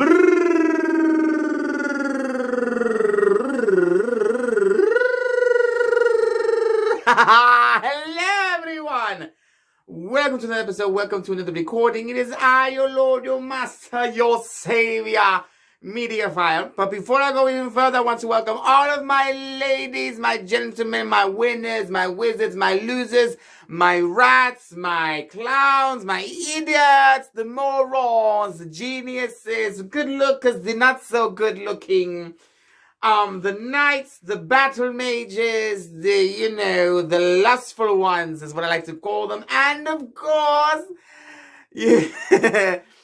Hello, everyone. Welcome to another episode. Welcome to another recording. It is I, your Lord, your Master, your Savior, Mediafile. But before I go even further, I want to welcome all of my ladies, my gentlemen, my winners, my wizards, my losers, my rats, my clowns, my idiots, the morons, the geniuses, the good lookers, the not so good looking, the knights, the battle mages, the lustful ones is what I like to call them. And of course,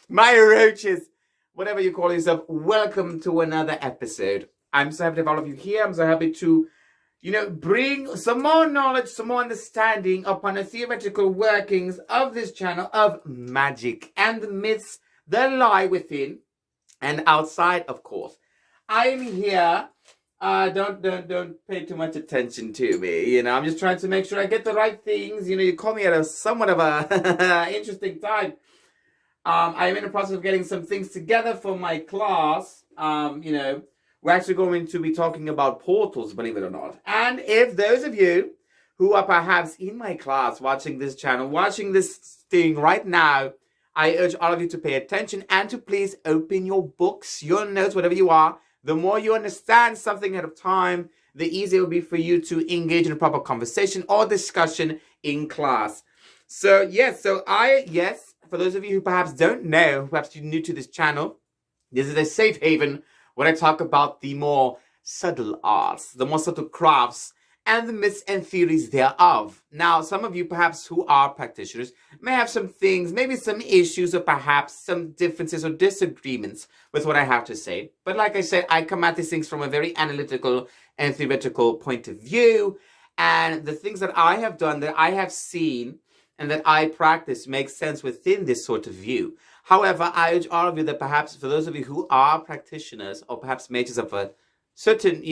my roaches, whatever you call yourself, welcome to another episode. I'm so happy to have all of you here. I'm so happy to, bring some more knowledge, some more understanding upon the theoretical workings of this channel of magic and the myths that lie within and outside, of course. I'm here. Don't pay too much attention to me. I'm just trying to make sure I get the right things. You call me at a somewhat of a interesting time. I'm in the process of getting some things together for my class. We're actually going to be talking about portals, believe it or not. And if those of you who are perhaps in my class watching this channel, watching this thing right now, I urge all of you to pay attention and to please open your books, your notes, whatever you are. The more you understand something ahead of time, the easier it will be for you to engage in a proper conversation or discussion in class. So, for those of you who perhaps don't know, perhaps you're new to this channel, this is a safe haven where I talk about the more subtle arts, the more subtle crafts, and the myths and theories thereof. Now, some of you perhaps who are practitioners may have some things, maybe some issues or perhaps some differences or disagreements with what I have to say. But like I said, I come at these things from a very analytical and theoretical point of view. And the things that I have done, that I have seen, and that I practice make sense within this sort of view. However, I urge all of you that perhaps for those of you who are practitioners or perhaps mages of a certain,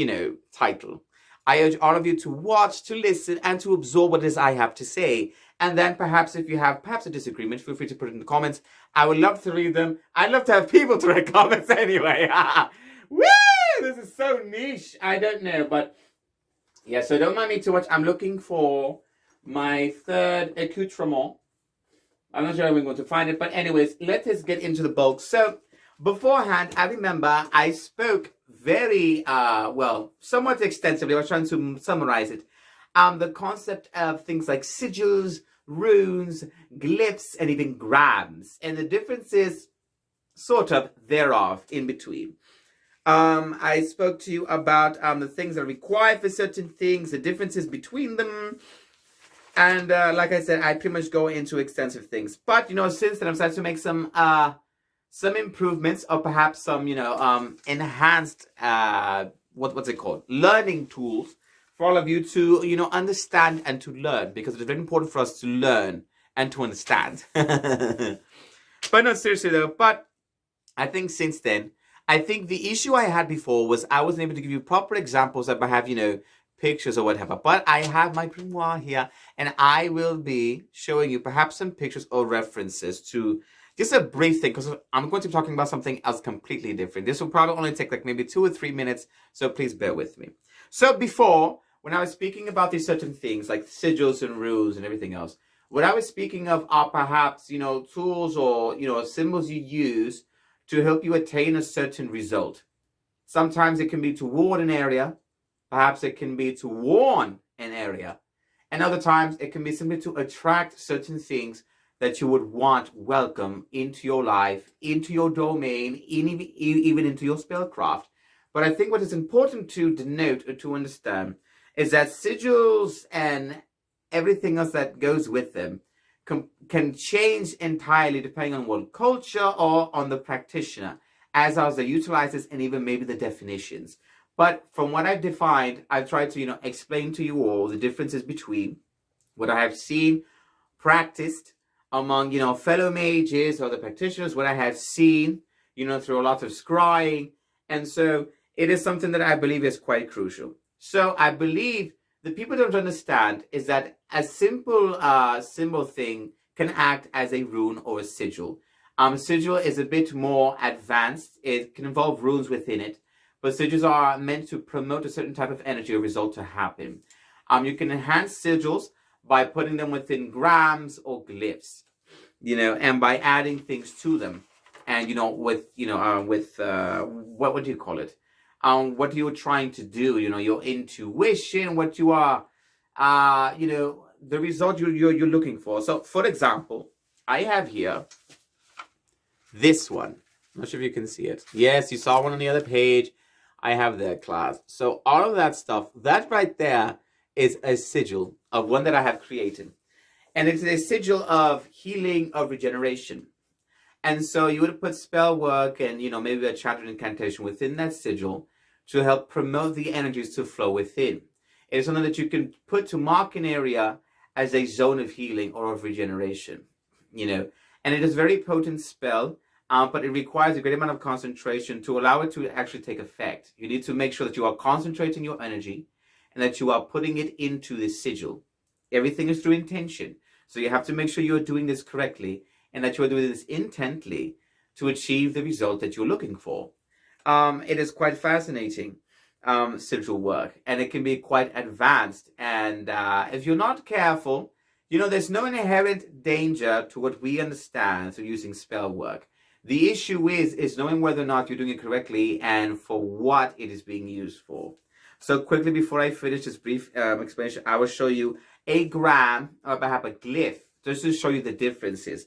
title, I urge all of you to watch, to listen, and to absorb what it is I have to say. And then perhaps if you have perhaps a disagreement, feel free to put it in the comments. I would love to read them. I'd love to have people to write comments anyway. Woo! This is so niche. I don't know, but yeah, so don't mind me too much. I'm looking for my third accoutrement. I'm not sure I'm going to find it, but anyways, let us get into the bulk. So beforehand, I remember I spoke very, somewhat extensively. I was trying to summarize it. The concept of things like sigils, runes, glyphs, and even grams, and the differences, sort of, thereof in between. I spoke to you about the things that are required for certain things, the differences between them. And like I said, I pretty much go into extensive things. But, since then, I'm starting to make some improvements or perhaps some, enhanced, what's it called? Learning tools for all of you to, understand and to learn. Because it's very important for us to learn and to understand. But no, seriously though. But I think since then, I think the issue I had before was I wasn't able to give you proper examples that I have, pictures or whatever. But I have my grimoire here, and I will be showing you perhaps some pictures or references to just a brief thing, because I'm going to be talking about something else completely different. This will probably only take like maybe 2 or 3 minutes, so please bear with me. So before, when I was speaking about these certain things like sigils and rules and everything else, what I was speaking of are perhaps, tools or, symbols you use to help you attain a certain result. Sometimes it can be to ward an area. Perhaps it can be to warn an area. And other times it can be simply to attract certain things that you would want welcome into your life, into your domain, even into your spellcraft. But I think what is important to denote or to understand is that sigils and everything else that goes with them can change entirely depending on what culture or on the practitioner, as are the utilizers and even maybe the definitions. But from what I've defined, I've tried to, explain to you all the differences between what I have seen practiced among, fellow mages or the practitioners, what I have seen, through a lot of scrying. And so it is something that I believe is quite crucial. So I believe the people don't understand is that a simple symbol thing can act as a rune or a sigil. Sigil is a bit more advanced. It can involve runes within it, but sigils are meant to promote a certain type of energy or result to happen. You can enhance sigils by putting them within grams or glyphs, and by adding things to them, and what would you call it? What you're trying to do, your intuition, what you are, the result you're looking for. So, for example, I have here this one. I'm not sure if you can see it. Yes, you saw one on the other page. I have that class. So all of that stuff, that right there is a sigil of one that I have created. And it's a sigil of healing, of regeneration. And so you would put spell work and, maybe a chant incantation within that sigil to help promote the energies to flow within. It is something that you can put to mark an area as a zone of healing or of regeneration, and it is a very potent spell. But it requires a great amount of concentration to allow it to actually take effect. You need to make sure that you are concentrating your energy and that you are putting it into the sigil. Everything is through intention. So you have to make sure you are doing this correctly and that you are doing this intently to achieve the result that you're looking for. It is quite fascinating, sigil work, and it can be quite advanced. And if you're not careful, there's no inherent danger to what we understand through using spell work. The issue is knowing whether or not you're doing it correctly and for what it is being used for. So quickly, before I finish this brief explanation, I will show you a gram or perhaps a glyph, just to show you the differences.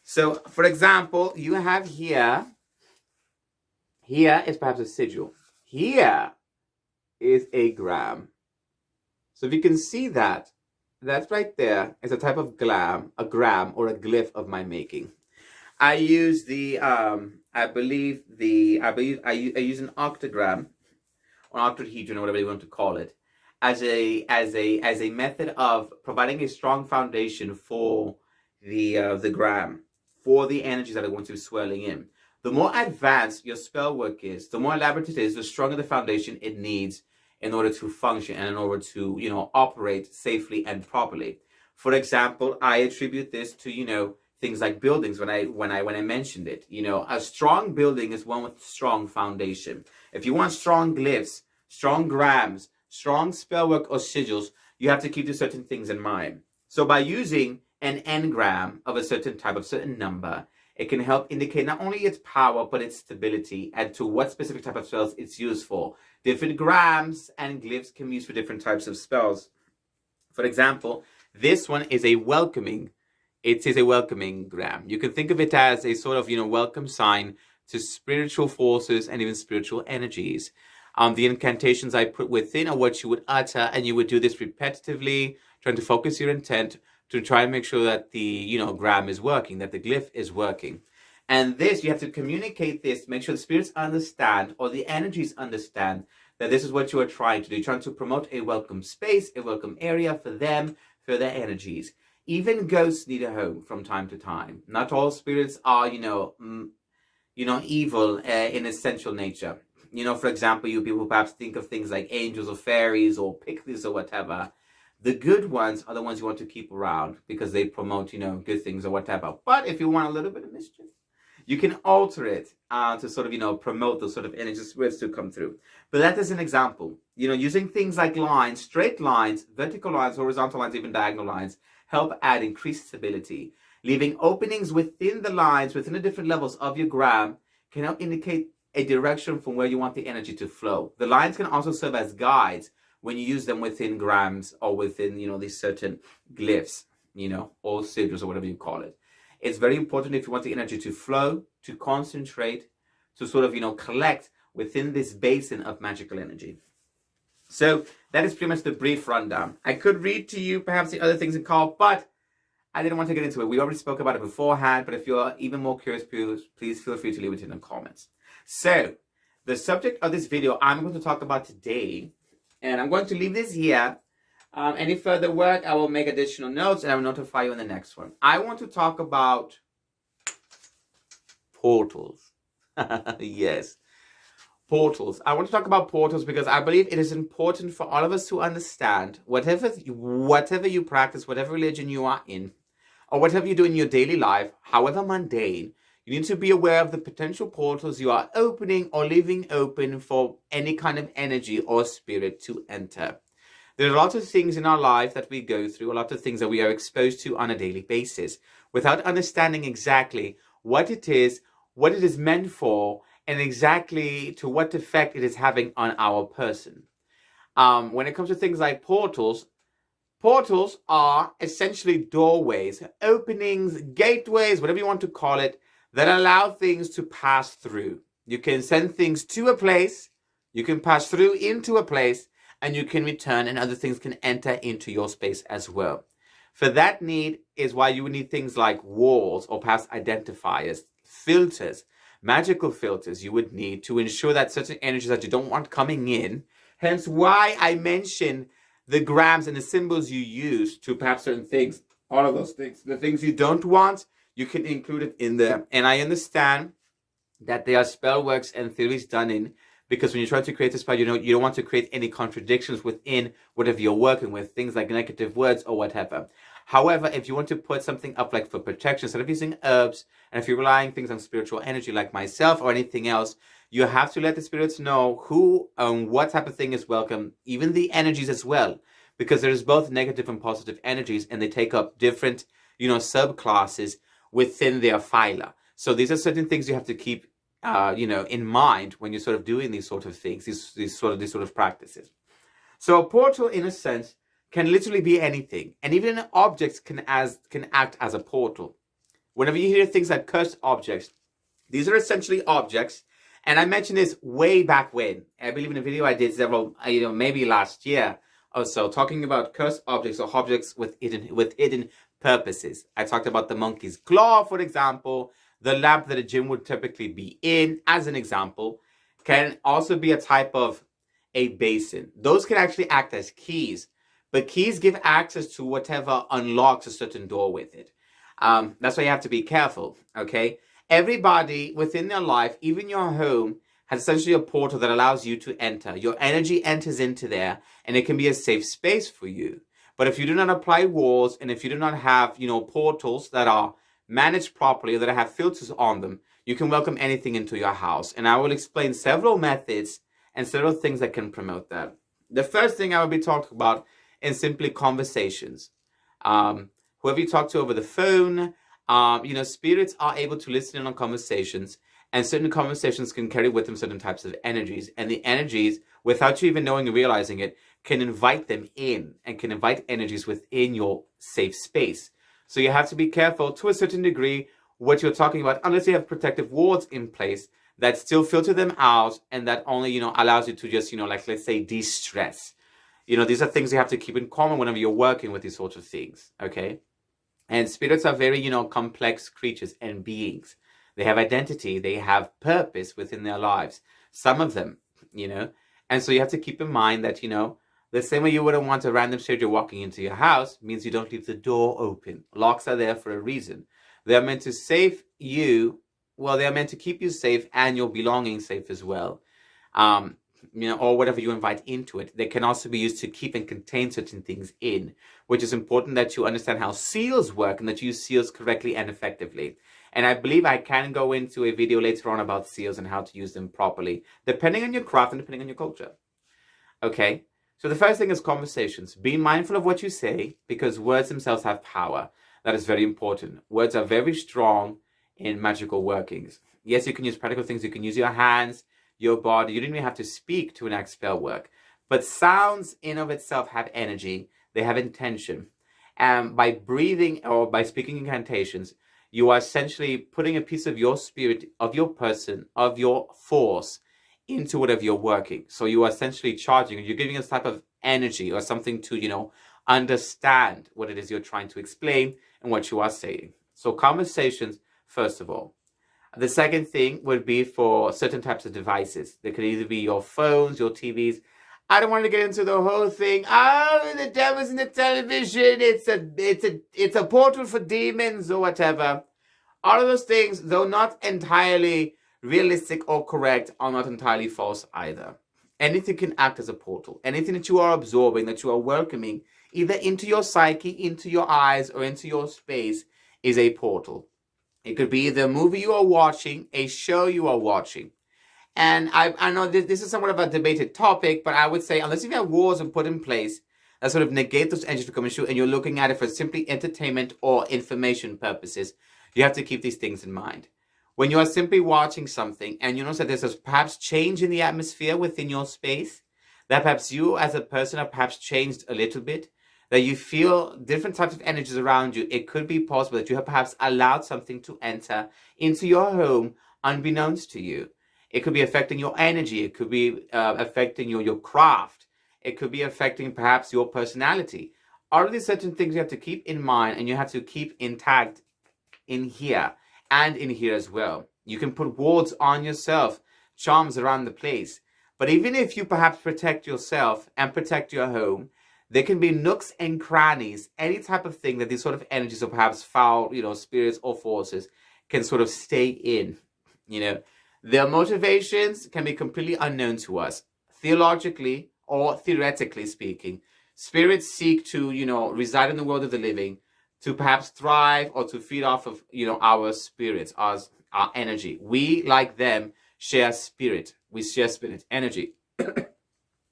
So, for example, you have here is perhaps a sigil. Here is a gram. So if you can see that right there is a type of a gram or a glyph of my making. I use I use an octagram or octahedron or whatever you want to call it as a method of providing a strong foundation for the gram, for the energies that I want to be swirling in. The more advanced your spell work is, the more elaborate it is, the stronger the foundation it needs in order to function and in order to operate safely and properly. For example, I attribute this to things like buildings when I mentioned it. A strong building is one with strong foundation. If you want strong glyphs, strong grams, strong spellwork or sigils, you have to keep certain things in mind. So by using an engram of a certain type, of certain number, it can help indicate not only its power, but its stability and to what specific type of spells it's used for. Different grams and glyphs can be used for different types of spells. For example, this one is a welcoming. It is a welcoming gram. You can think of it as a sort of, welcome sign to spiritual forces and even spiritual energies. The incantations I put within are what you would utter, and you would do this repetitively, trying to focus your intent to try and make sure that the, gram is working, that the glyph is working. And this, you have to communicate this, make sure the spirits understand, or the energies understand, that this is what you are trying to do. You're trying to promote a welcome space, a welcome area for them, for their energies. Even ghosts need a home from time to time. Not all spirits are, evil in essential nature. For example, you people perhaps think of things like angels or fairies or pixies or whatever. The good ones are the ones you want to keep around because they promote, good things or whatever. But if you want a little bit of mischief, you can alter it to sort of, promote those sort of energy spirits to come through. But that is an example. Using things like lines, straight lines, vertical lines, horizontal lines, even diagonal lines, help add increased stability. Leaving openings within the lines, within the different levels of your gram, can help indicate a direction from where you want the energy to flow. The lines can also serve as guides when you use them within grams or within, these certain glyphs, or sigils or whatever you call it. It's very important if you want the energy to flow, to concentrate, to sort of, collect within this basin of magical energy. So that is pretty much the brief rundown. I could read to you perhaps the other things in call, but I didn't want to get into it. We already spoke about it beforehand, but if you're even more curious, please feel free to leave it in the comments. So the subject of this video I'm going to talk about today, and I'm going to leave this here. Any further work, I will make additional notes and I will notify you in the next one. I want to talk about portals. Yes. Portals. I want to talk about portals because I believe it is important for all of us to understand whatever you practice, whatever religion you are in, or whatever you do in your daily life, however mundane, You need to be aware of the potential portals you are opening or leaving open for any kind of energy or spirit to enter. There are a lot of things in our life that we go through, a lot of things that we are exposed to on a daily basis, without understanding exactly what it is meant for, and exactly to what effect it is having on our person. When it comes to things like portals are essentially doorways, openings, gateways, whatever you want to call it, that allow things to pass through. You can send things to a place, you can pass through into a place, and you can return, and other things can enter into your space as well. For that need is why you would need things like walls, or perhaps identifiers, filters, magical filters you would need to ensure that certain energies that you don't want coming in. Hence why I mentioned the grams and the symbols you use to perhaps certain things, all of those things. The things you don't want, you can include it in there. And I understand that there are spell works and theories done in, because when you try to create a spell, you don't want to create any contradictions within whatever you're working with, things like negative words or whatever. However, if you want to put something up like for protection, instead of using herbs, and if you're relying things on spiritual energy like myself or anything else, you have to let the spirits know who and what type of thing is welcome, even the energies as well, because there's both negative and positive energies, and they take up different, subclasses within their phyla. So these are certain things you have to keep, in mind when you're sort of doing these sort of things, these sort of practices. So a portal, in a sense, can literally be anything, and even objects can act as a portal. Whenever you hear things like cursed objects, these are essentially objects. And I mentioned this way back when. I believe in a video I did several, maybe last year or so, talking about cursed objects or objects with hidden purposes. I talked about the monkey's claw, for example. The lamp that a gym would typically be in, as an example, can also be a type of a basin. Those can actually act as keys, but keys give access to whatever unlocks a certain door with it. That's why you have to be careful, okay? Everybody within their life, even your home, has essentially a portal that allows you to enter. Your energy enters into there, and it can be a safe space for you. But if you do not apply walls, and if you do not have, portals that are managed properly, that have filters on them, you can welcome anything into your house. And I will explain several methods and several things that can promote that. The first thing I will be talking about is simply conversations. Whoever you talk to over the phone, spirits are able to listen in on conversations, and certain conversations can carry with them certain types of energies. And the energies, without you even knowing and realizing it, can invite them in and can invite energies within your safe space. So you have to be careful to a certain degree what you're talking about, unless you have protective walls in place that still filter them out, and that only, allows you to just, let's say, de-stress. These are things you have to keep in common whenever you're working with these sorts of things, okay? And spirits are very, complex creatures and beings. They have identity. They have purpose within their lives. Some of them, And so you have to keep in mind that, the same way you wouldn't want a random stranger walking into your house means you don't leave the door open. Locks are there for a reason. They're meant to save you. Well, they're meant to keep you safe and your belongings safe as well. Or whatever you invite into it. They can also be used to keep and contain certain things in, which is important that you understand how seals work and that you use seals correctly and effectively. And I believe I can go into a video later on about seals and how to use them properly, depending on your craft and depending on your culture. Okay, so the first thing is conversations. Be mindful of what you say, because words themselves have power. That is very important. Words are very strong in magical workings. Yes, you can use practical things. You can use your hands, your body. You don't even have to speak to enact spell work. But sounds in of itself have energy. They have intention. And by breathing or by speaking incantations, you are essentially putting a piece of your spirit, of your person, of your force into whatever you're working. So you are essentially charging. You're giving a type of energy or something to, understand what it is you're trying to explain and what you are saying. So conversations, first of all. The second thing would be for certain types of devices. They could either be your phones, your TVs. I don't want to get into the whole thing. Oh, the devil's in the television. It's a portal for demons or whatever. All of those things, though not entirely realistic or correct, are not entirely false either. Anything can act as a portal. Anything that you are absorbing, that you are welcoming, either into your psyche, into your eyes, or into your space, is a portal. It could be the movie you are watching, a show you are watching. And I know this is somewhat of a debated topic, but I would say unless you have rules and put in place that sort of negate those energies to come and shoot, and you're looking at it for simply entertainment or information purposes, you have to keep these things in mind. When you are simply watching something and you notice that there's a perhaps change in the atmosphere within your space, that perhaps you as a person have perhaps changed a little bit, that you feel different types of energies around you, it could be possible that you have perhaps allowed something to enter into your home unbeknownst to you. It could be affecting your energy. It could be affecting your craft. It could be affecting perhaps your personality. All of these certain things you have to keep in mind and you have to keep intact in here and in here as well. You can put wards on yourself, charms around the place. But even if you perhaps protect yourself and protect your home, there can be nooks and crannies, any type of thing that these sort of energies or perhaps foul, spirits or forces can sort of stay in, Their motivations can be completely unknown to us. Theologically or theoretically speaking, spirits seek to, reside in the world of the living, to perhaps thrive or to feed off of, our spirits, our energy. We, like them, share spirit. We share spirit energy,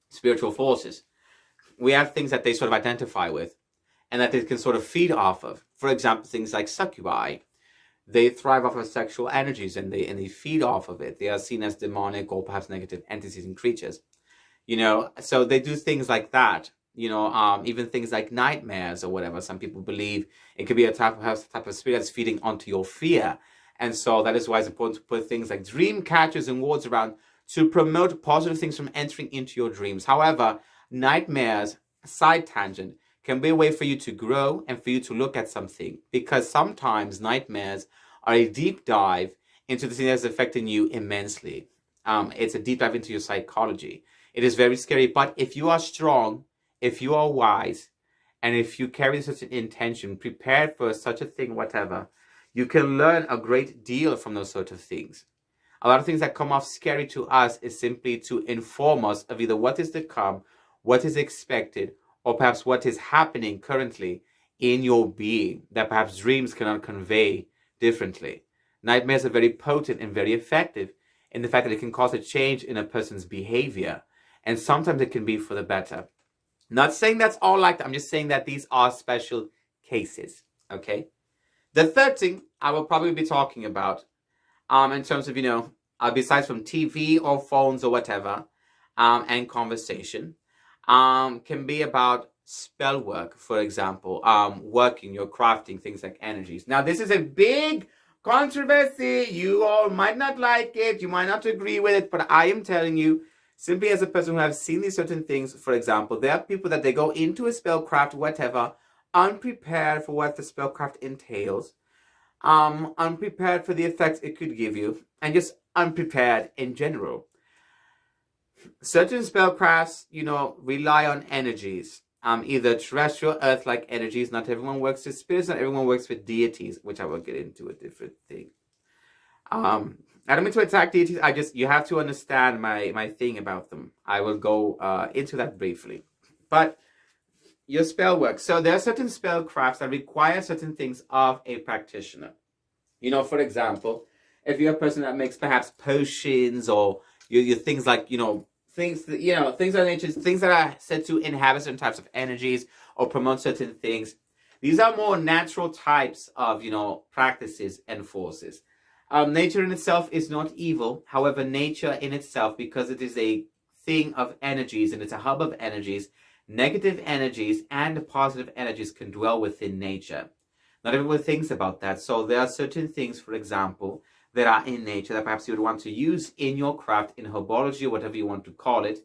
spiritual forces. We have things that they sort of identify with and that they can sort of feed off of. For example, things like succubi. They thrive off of sexual energies and they feed off of it. They are seen as demonic or perhaps negative entities and creatures. So they do things like that. Even things like nightmares or whatever. Some people believe it could be a type of spirit that's feeding onto your fear. And so that is why it's important to put things like dream catchers and wards around to promote positive things from entering into your dreams. However, nightmares, side tangent, can be a way for you to grow and for you to look at something, because sometimes nightmares are a deep dive into the thing that's affecting you immensely. It's a deep dive into your psychology. It is very scary, but if you are strong, if you are wise, and if you carry such an intention, prepared for such a thing, whatever, you can learn a great deal from those sort of things. A lot of things that come off scary to us is simply to inform us of either what is to come, what is expected, or perhaps what is happening currently in your being that perhaps dreams cannot convey differently. Nightmares are very potent and very effective in the fact that it can cause a change in a person's behavior. And sometimes it can be for the better. Not saying that's all like that. I'm just saying that these are special cases. Okay. The third thing I will probably be talking about, in terms of, besides from TV or phones or whatever, and conversation, can be about spell work, for example, working, your crafting, things like energies. Now, this is a big controversy. You all might not like it. You might not agree with it, but I am telling you, simply as a person who has seen these certain things, for example, there are people that they go into a spellcraft, whatever, unprepared for what the spellcraft entails, unprepared for the effects it could give you, and just unprepared in general. Certain spellcrafts, rely on energies, either terrestrial, earth-like energies. Not everyone works with spirits, not everyone works with deities, which I will get into a different thing. I don't mean to attack deities. You have to understand my thing about them. I will go into that briefly. But your spell work. So there are certain spellcrafts that require certain things of a practitioner. For example, if you're a person that makes perhaps potions or you things like, things of nature, things that are said to inhabit certain types of energies or promote certain things. These are more natural types of, practices and forces. Nature in itself is not evil. However, nature in itself, because it is a thing of energies and it's a hub of energies, negative energies and positive energies can dwell within nature. Not everyone thinks about that. So there are certain things, for example, that are in nature that perhaps you would want to use in your craft, in herbology, or whatever you want to call it,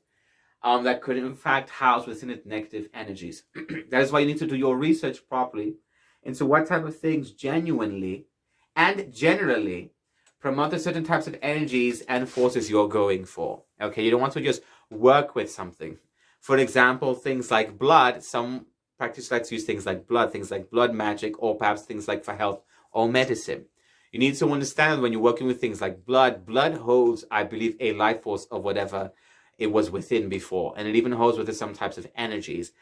that could in fact house within it negative energies. That is why you need to do your research properly into what type of things genuinely and generally promote the certain types of energies and forces you're going for. Okay, you don't want to just work with something. For example, things like blood, some practitioners like to use things like blood magic, or perhaps things like for health or medicine. You need to understand when you're working with things like blood holds, I believe, a life force of whatever it was within before. And it even holds within some types of energies.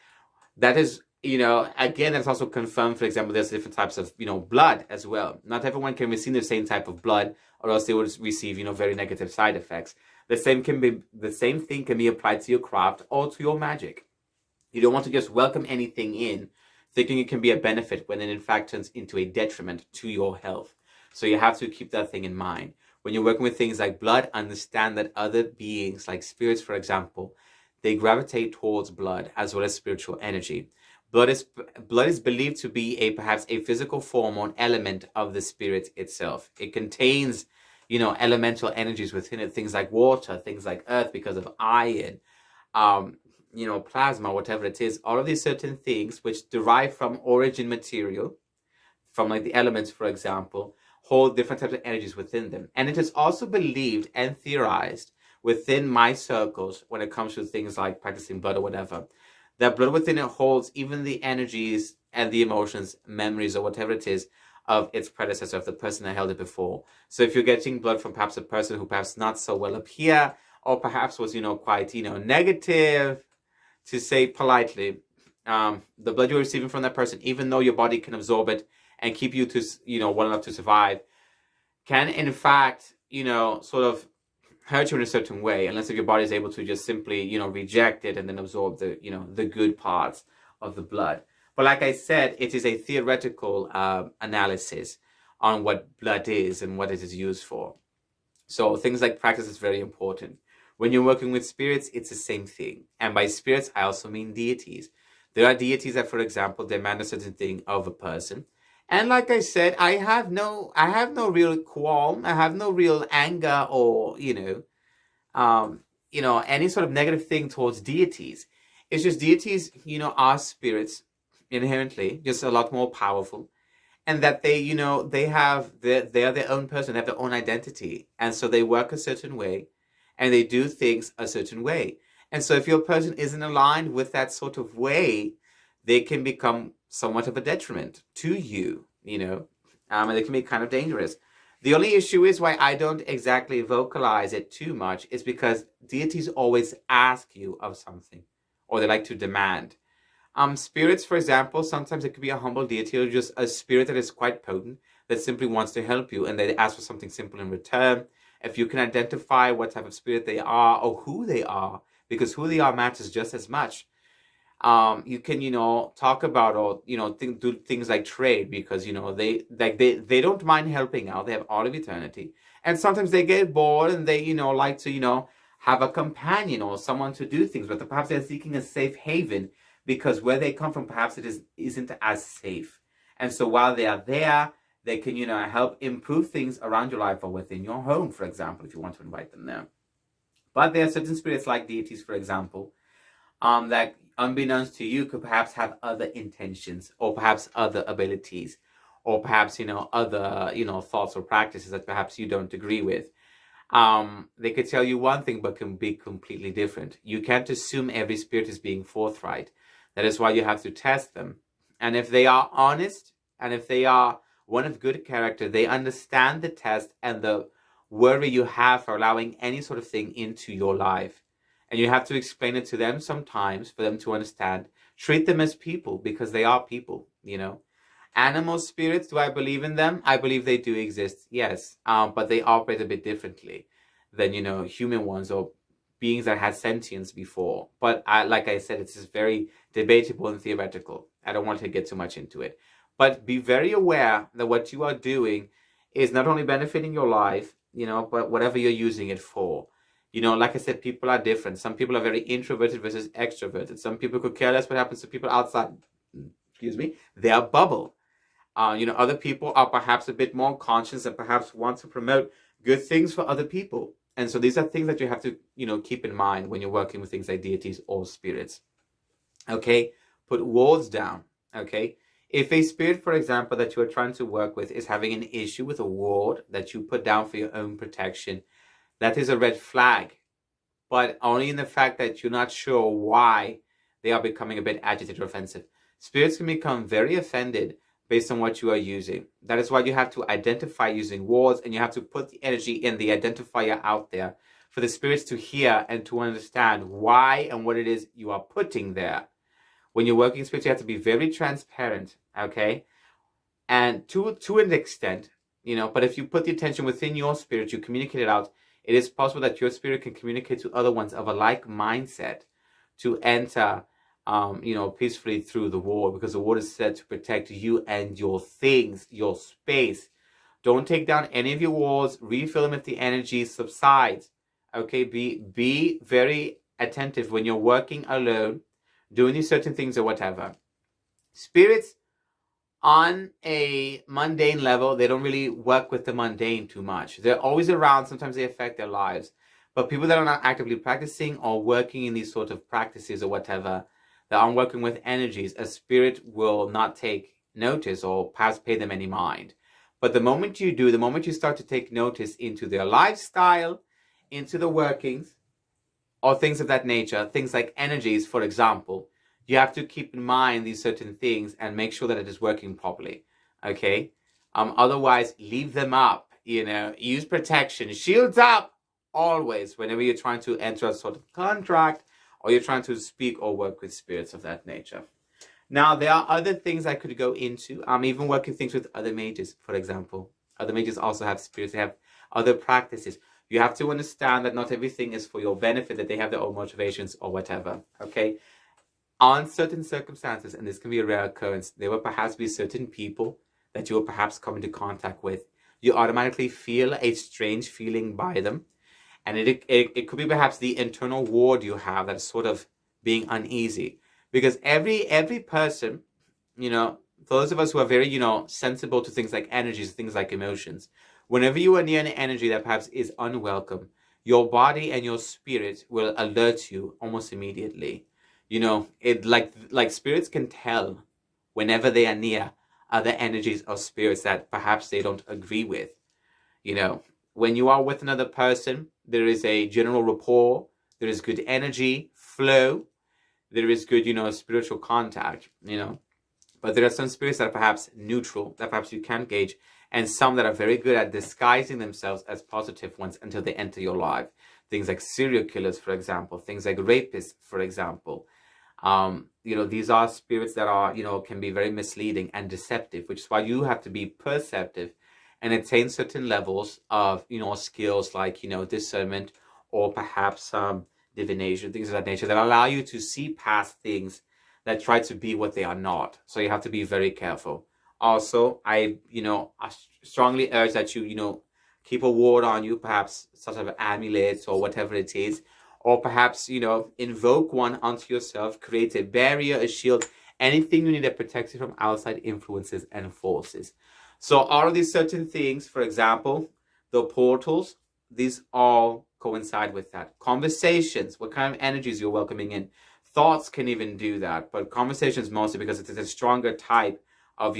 That is Again, that's also confirmed. For example, there's different types of, blood as well. Not everyone can receive the same type of blood, or else they would receive, very negative side effects. The same thing can be applied to your craft or to your magic. You don't want to just welcome anything in, thinking it can be a benefit when it in fact turns into a detriment to your health. So you have to keep that thing in mind. When you're working with things like blood, understand that other beings, like spirits, for example, they gravitate towards blood as well as spiritual energy. Blood is believed to be perhaps a physical form or an element of the spirit itself. It contains, elemental energies within it, things like water, things like earth because of iron, plasma, whatever it is. All of these certain things which derive from origin material, from like the elements, for example, hold different types of energies within them. And it is also believed and theorized within my circles when it comes to things like practicing blood or whatever, that blood within it holds even the energies and the emotions, memories, or whatever it is of its predecessor, of the person that held it before. So if you're getting blood from perhaps a person who perhaps not so well up here, or perhaps was, quite, negative, to say politely, the blood you're receiving from that person, even though your body can absorb it and keep you to, well enough to survive, can in fact, sort of hurt you in a certain way, unless if your body is able to just simply, reject it and then absorb the, the good parts of the blood. But like I said, it is a theoretical analysis on what blood is and what it is used for. So things like practice is very important. When you're working with spirits, it's the same thing. And by spirits, I also mean deities. There are deities that, for example, demand a certain thing of a person. And like I said, I have no real qualm. I have no real anger or, any sort of negative thing towards deities. It's just deities, are spirits inherently, just a lot more powerful. And that they, they are their own person, they have their own identity. And so they work a certain way and they do things a certain way. And so if your person isn't aligned with that sort of way, they can become somewhat of a detriment to you, and they can be kind of dangerous. The only issue is why I don't exactly vocalize it too much is because deities always ask you of something, or they like to demand. Spirits, for example, sometimes it could be a humble deity or just a spirit that is quite potent that simply wants to help you and they ask for something simple in return. If you can identify what type of spirit they are or who they are, because who they are matters just as much. You can, talk about or, do things like trade because, they don't mind helping out. They have all of eternity. And sometimes they get bored and they, like to, have a companion or someone to do things with. Perhaps they're seeking a safe haven because where they come from, perhaps isn't as safe. And so while they are there, they can, help improve things around your life or within your home, for example, if you want to invite them there. But there are certain spirits like deities, for example, that unbeknownst to you could perhaps have other intentions or perhaps other abilities or perhaps, other, thoughts or practices that perhaps you don't agree with. They could tell you one thing, but can be completely different. You can't assume every spirit is being forthright. That is why you have to test them. And if they are honest and if they are one of good character, they understand the test and the worry you have for allowing any sort of thing into your life. And you have to explain it to them sometimes for them to understand. Treat them as people because they are people, Animal spirits, do I believe in them? I believe they do exist, yes. But they operate a bit differently than, human ones or beings that had sentience before. But like I said, it's just very debatable and theoretical. I don't want to get too much into it. But be very aware that what you are doing is not only benefiting your life, but whatever you're using it for. Like I said, people are different. Some people are very introverted versus extroverted. Some people could care less what happens to people outside, their bubble. Other people are perhaps a bit more conscious and perhaps want to promote good things for other people. And so these are things that you have to, keep in mind when you're working with things like deities or spirits. Okay? Put wards down. Okay? If a spirit, for example, that you are trying to work with is having an issue with a ward that you put down for your own protection, that is a red flag. But only in the fact that you're not sure why they are becoming a bit agitated or offensive. Spirits can become very offended based on what you are using. That is why you have to identify using wards and you have to put the energy in the identifier out there for the spirits to hear and to understand why and what it is you are putting there. When you're working spirits, you have to be very transparent, okay? And to an extent, but if you put the attention within your spirit, you communicate it out, it is possible that your spirit can communicate to other ones of a like mindset to enter, peacefully through the wall, because the wall is said to protect you and your things, your space. Don't take down any of your walls. Refill them if the energy subsides. Okay, be very attentive when you're working alone, doing these certain things or whatever. Spirits on a mundane level, they don't really work with the mundane too much. They're always around. Sometimes they affect their lives. But people that are not actively practicing or working in these sort of practices or whatever, that aren't working with energies, a spirit will not take notice or perhaps pay them any mind. But the moment you do, the moment you start to take notice into their lifestyle, into the workings, or things of that nature, things like energies, for example, you have to keep in mind these certain things and make sure that it is working properly, okay? Otherwise, leave them up, use protection, shields up always whenever you're trying to enter a sort of contract or you're trying to speak or work with spirits of that nature. Now, there are other things I could go into. I'm even working things with other mages, for example. Other mages also have spirits. They have other practices. You have to understand that not everything is for your benefit, that they have their own motivations or whatever, okay? On certain circumstances, and this can be a rare occurrence, there will perhaps be certain people that you will perhaps come into contact with. You automatically feel a strange feeling by them. And it could be perhaps the internal ward you have that is sort of being uneasy. Because every person, those of us who are very, sensible to things like energies, things like emotions, whenever you are near an energy that perhaps is unwelcome, your body and your spirit will alert you almost immediately. It like spirits can tell whenever they are near other energies or spirits that perhaps they don't agree with. When you are with another person, there is a general rapport, there is good energy flow, there is good, spiritual contact, But there are some spirits that are perhaps neutral, that perhaps you can't gauge, and some that are very good at disguising themselves as positive ones until they enter your life. Things like serial killers, for example, things like rapists, for example. These are spirits that are, can be very misleading and deceptive, which is why you have to be perceptive and attain certain levels of, skills like, discernment or perhaps divination, things of that nature that allow you to see past things that try to be what they are not. So you have to be very careful. Also, I strongly urge that you, keep a ward on you, perhaps sort of amulets or whatever it is, or perhaps, invoke one onto yourself, create a barrier, a shield, anything you need that protects you from outside influences and forces. So all of these certain things, for example, the portals, these all coincide with that. Conversations, what kind of energies you're welcoming in. Thoughts can even do that, but conversations mostly because it is a stronger type of,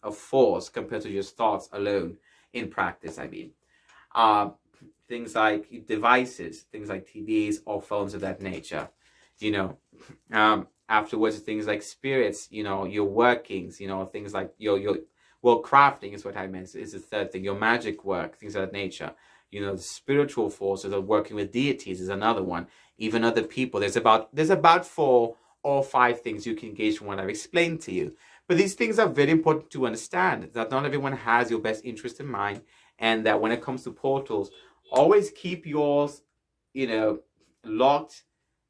of force compared to just thoughts alone in practice, I mean. Things like devices, things like TVs or phones of that nature, afterwards, things like spirits, your workings, things like your crafting is what I meant, is the third thing, your magic work, things of that nature. The spiritual forces of working with deities is another one. Even other people. There's about 4 or 5 things you can gauge from what I've explained to you. But these things are very important to understand, that not everyone has your best interest in mind, and that when it comes to portals, always keep yours, locked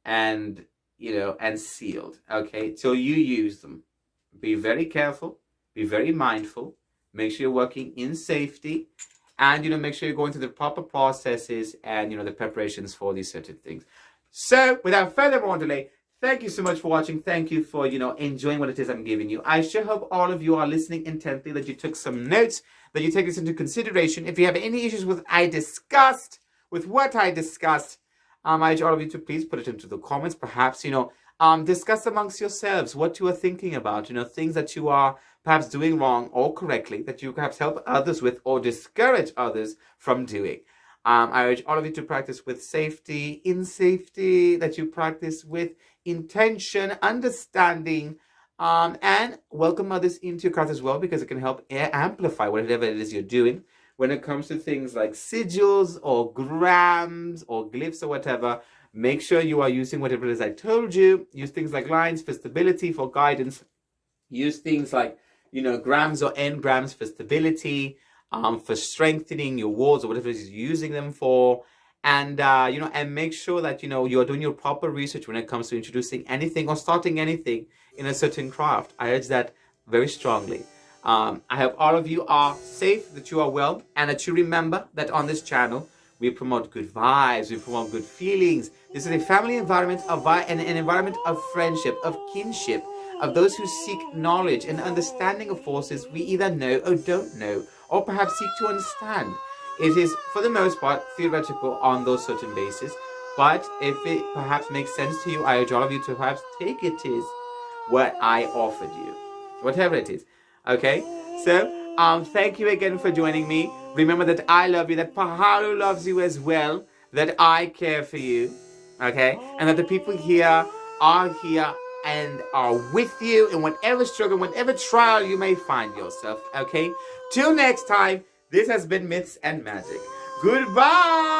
and, and sealed, okay, till you use them. Be very careful, be very mindful, make sure you're working in safety, and, make sure you're going through the proper processes and, the preparations for these certain things. So, without further more delay, thank you so much for watching. Thank you for, enjoying what it is I'm giving you. I sure hope all of you are listening intently, that you took some notes, that you take this into consideration. If you have any issues with what I discussed, I urge all of you to please put it into the comments. Perhaps, discuss amongst yourselves what you are thinking about, things that you are perhaps doing wrong or correctly, that you perhaps help others with or discourage others from doing. I urge all of you to practice with safety, in safety, that you practice with intention, understanding, and welcome others into your craft as well, because it can help amplify whatever it is you're doing. when it comes to things like sigils or grams or glyphs or whatever, make sure you are using whatever it is I told you. Use things like lines for stability, for guidance. Use things like, grams or engrams for stability, for strengthening your walls or whatever it is you're using them for. And, and make sure that, you're doing your proper research when it comes to introducing anything or starting anything in a certain craft. I urge that very strongly. I hope all of you are safe, that you are well, and that you remember that on this channel, we promote good vibes, we promote good feelings. This is a family environment, an environment of friendship, of kinship, of those who seek knowledge and understanding of forces we either know or don't know, or perhaps seek to understand. It is, for the most part, theoretical on those certain bases, but if it perhaps makes sense to you, I urge all of you to perhaps take it is what I offered you, whatever it is. Okay? So, thank you again for joining me. Remember that I love you, that Pahalo loves you as well, that I care for you, okay? And that the people here are here and are with you in whatever struggle, whatever trial you may find yourself, okay? Till next time, this has been Myths and Magic. Goodbye!